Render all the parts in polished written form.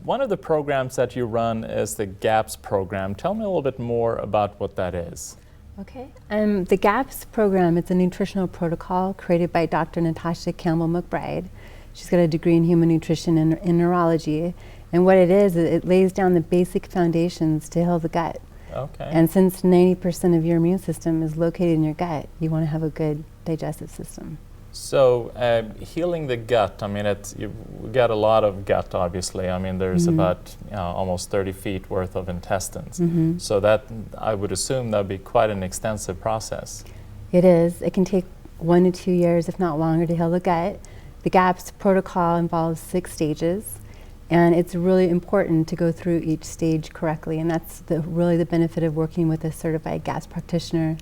One of the programs that you run is the GAPS program. Tell me a little bit more about what that is. Okay. The GAPS program, it's a nutritional protocol created by Dr. Natasha Campbell-McBride. She's got a degree in human nutrition and in neurology. And what it is, it lays down the basic foundations to heal the gut. Okay. And since 90% of your immune system is located in your gut, you want to have a good digestive system. So healing the gut, I mean, we got a lot of gut, obviously. I mean, there's about almost 30 feet worth of intestines. So that, I would assume, that would be quite an extensive process. It is. It can take 1 to 2 years, if not longer, to heal the gut. The GAPS protocol involves 6 stages, and it's really important to go through each stage correctly. And that's really the benefit of working with a certified GAPS practitioner,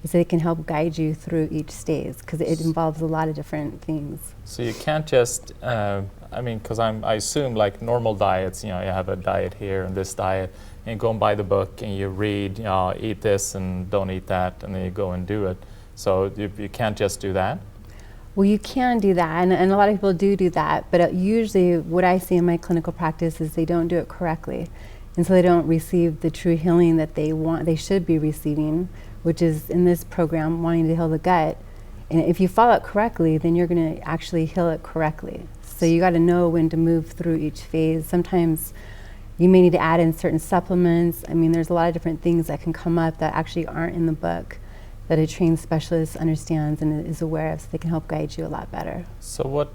is that it can help guide you through each stage, because it involves a lot of different things. So you can't just, I mean, because I assume like normal diets, you have a diet here and this diet, and you go and buy the book and you read, eat this and don't eat that, and then you go and do it. So you can't just do that? Well, you can do that, and a lot of people do that, but usually what I see in my clinical practice is they don't do it correctly, and so they don't receive the true healing that they should be receiving, which is in this program wanting to heal the gut. And if you follow it correctly, then you're going to actually heal it correctly. So you got to know when to move through each phase. Sometimes you may need to add in certain supplements. I mean, there's a lot of different things that can come up that actually aren't in the book, that a trained specialist understands and is aware of, so they can help guide you a lot better. So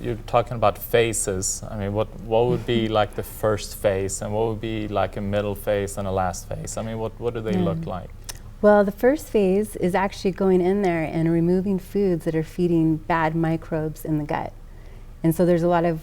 you're talking about phases. I mean, what would be like the first phase, and what would be like a middle phase and a last phase? I mean, what do they look like? Well, the first phase is actually going in there and removing foods that are feeding bad microbes in the gut. And so there's a lot of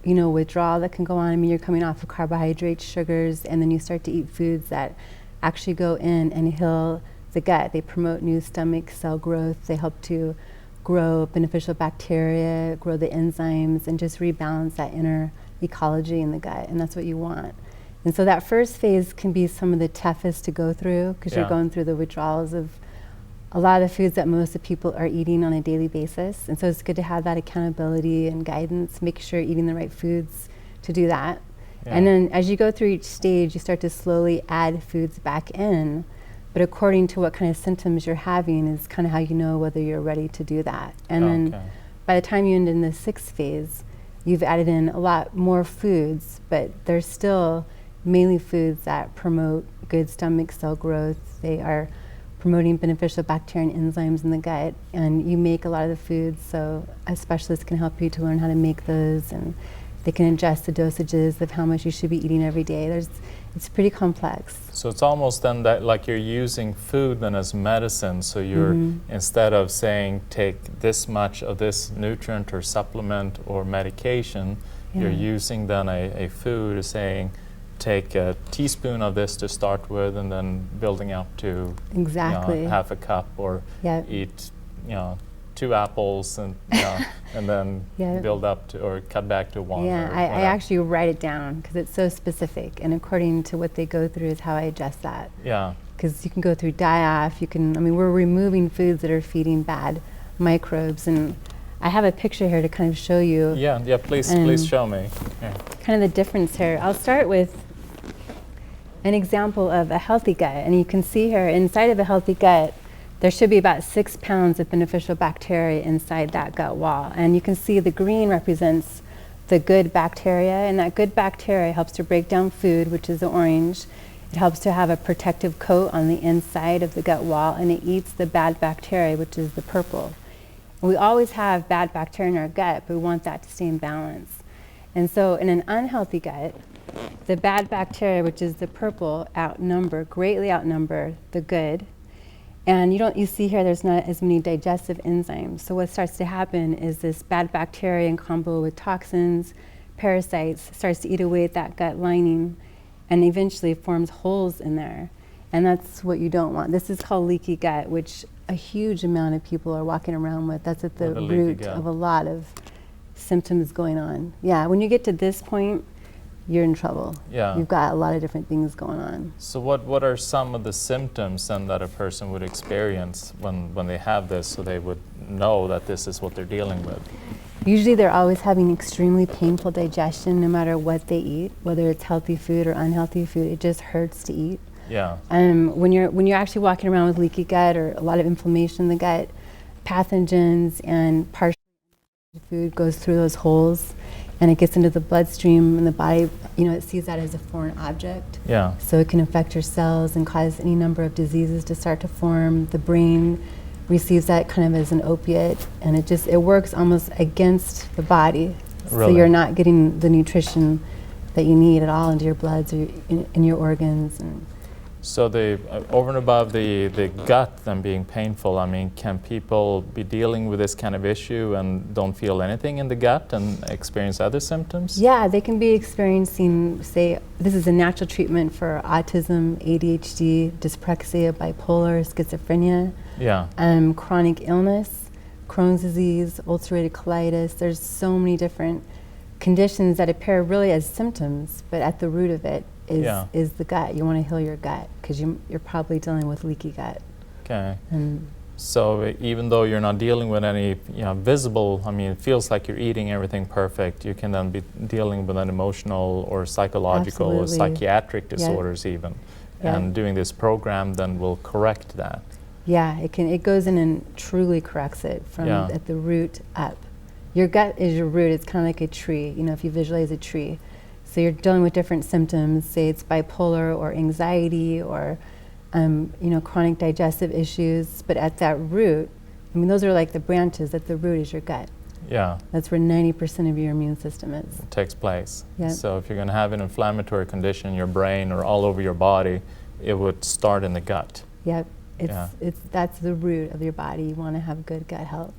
withdrawal that can go on. I mean, you're coming off of carbohydrates, sugars, and then you start to eat foods that actually go in and heal the gut. They promote new stomach cell growth. They help to grow beneficial bacteria, grow the enzymes, and just rebalance that inner ecology in the gut. And that's what you want. And so that first phase can be some of the toughest to go through, because you're going through the withdrawals of a lot of the foods that most of people are eating on a daily basis. And so it's good to have that accountability and guidance, make sure you're eating the right foods to do that. Yeah. And then as you go through each stage, you start to slowly add foods back in. But according to what kind of symptoms you're having is kind of how you know whether you're ready to do that. And then by the time you end in the 6th phase, you've added in a lot more foods, but there's still mainly foods that promote good stomach cell growth. They are promoting beneficial bacteria and enzymes in the gut, and you make a lot of the foods, so a specialist can help you to learn how to make those, and they can adjust the dosages of how much you should be eating every day. It's pretty complex. So it's almost then that like you're using food then as medicine, so you're instead of saying take this much of this nutrient or supplement or medication, you're using then a food as saying take a teaspoon of this to start with, and then building up to half a cup, or eat 2 apples, and and then build up to, or cut back to 1. Yeah, I actually write it down because it's so specific, and according to what they go through is how I adjust that. Yeah. Because you can go through die-off, we're removing foods that are feeding bad microbes, and I have a picture here to kind of show you. Yeah, please show me. Yeah. Kind of the difference here. I'll start with an example of a healthy gut, and you can see here inside of a healthy gut there should be about 6 pounds of beneficial bacteria inside that gut wall, and you can see the green represents the good bacteria, and that good bacteria helps to break down food, which is the orange. It helps to have a protective coat on the inside of the gut wall, and it eats the bad bacteria, which is the purple. And we always have bad bacteria in our gut, but we want that to stay in balance. And so in an unhealthy gut, the bad bacteria, which is the purple, greatly outnumber the good. And you see here there's not as many digestive enzymes. So what starts to happen is this bad bacteria in combo with toxins, parasites, starts to eat away at that gut lining, and eventually forms holes in there. And that's what you don't want. This is called leaky gut, which a huge amount of people are walking around with. That's at the root of a lot of symptoms going on. Yeah, when you get to this point, you're in trouble. Yeah. You've got a lot of different things going on. So what are some of the symptoms then that a person would experience when they have this, so they would know that this is what they're dealing with? Usually they're always having extremely painful digestion no matter what they eat, whether it's healthy food or unhealthy food. It just hurts to eat. Yeah. When you're actually walking around with leaky gut or a lot of inflammation in the gut, pathogens and partial food goes through those holes and it gets into the bloodstream, and the body, it sees that as a foreign object. Yeah. So it can affect your cells and cause any number of diseases to start to form. The brain receives that kind of as an opiate, and it works almost against the body. Really? So you're not getting the nutrition that you need at all into your bloods or in your organs. And so over and above the gut then being painful, I mean, can people be dealing with this kind of issue and don't feel anything in the gut and experience other symptoms? yeah, they can be experiencing, say, this is a natural treatment for autism, ADHD, dyspraxia, bipolar, schizophrenia, Yeah. chronic illness, Crohn's disease, ulcerative colitis. There's so many different conditions that appear really as symptoms, but at the root of it is the gut. You want to heal your gut because you're probably dealing with leaky gut. Okay. And So even though you're not dealing with any visible, I mean, it feels like you're eating everything perfect, you can then be dealing with an emotional or psychological or Absolutely. psychiatric disorders even. Yeah. And doing this program then will correct that. yeah, it goes in and truly corrects it from at the root up. Your gut is your root. It's kind of like a tree, if you visualize a tree. So you're dealing with different symptoms, say it's bipolar or anxiety or chronic digestive issues, but at that root, I mean, those are like the branches. At the root is your gut. Yeah. That's where 90% of your immune system is. It takes place. Yep. So if you're going to have an inflammatory condition in your brain or all over your body, it would start in the gut. Yep. That's the root of your body. You want to have good gut health.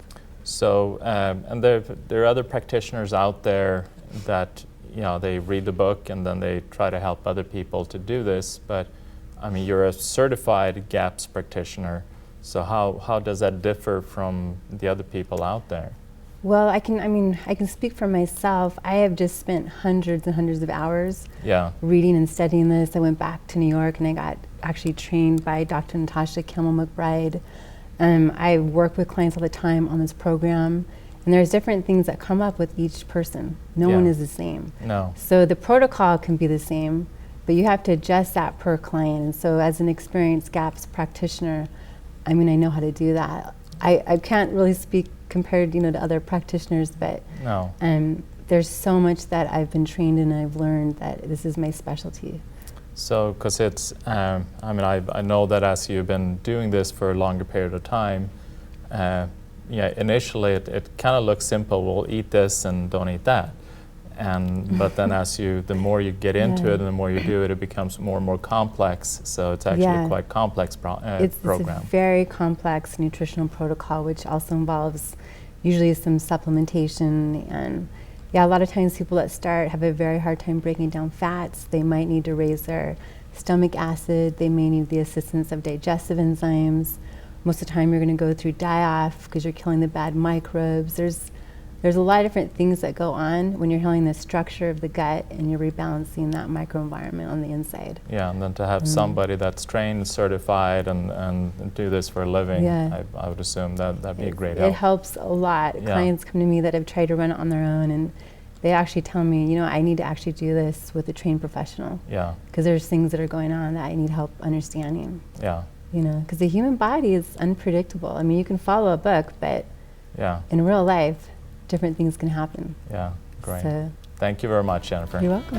So, and there are other practitioners out there that, they read the book and then they try to help other people to do this. But, I mean, you're a certified GAPS practitioner. So how does that differ from the other people out there? Well, I can speak for myself. I have just spent hundreds and hundreds of hours reading and studying this. I went back to New York and I got actually trained by Dr. Natasha Campbell-McBride. I work with clients all the time on this program, and there's different things that come up with each person. No one is the same. No. So the protocol can be the same, but you have to adjust that per client. And so as an experienced GAPS practitioner, I know how to do that. I can't really speak compared to other practitioners, but No. there's so much that I've been trained in and I've learned that this is my specialty. So, because it's, I know that as you've been doing this for a longer period of time, initially it kind of looks simple. We'll eat this and don't eat that. But then the more you get into it and the more you do it, it becomes more and more complex. So it's actually a quite complex program. It's a very complex nutritional protocol, which also involves usually some supplementation. And a lot of times people that start have a very hard time breaking down fats. They might need to raise their stomach acid. They may need the assistance of digestive enzymes. Most of the time you're going to go through die-off because you're killing the bad microbes. There's a lot of different things that go on when you're healing the structure of the gut and you're rebalancing that microenvironment on the inside. Yeah, and then to have somebody that's trained, certified, and do this for a living, I would assume that'd be a great help. It helps a lot. Clients come to me that have tried to run it on their own, and they actually tell me, I need to actually do this with a trained professional. Yeah. Because there's things that are going on that I need help understanding. Yeah. Because the human body is unpredictable. You can follow a book, but in real life, different things can happen. Yeah, great. So, thank you very much, Jennifer. You're welcome.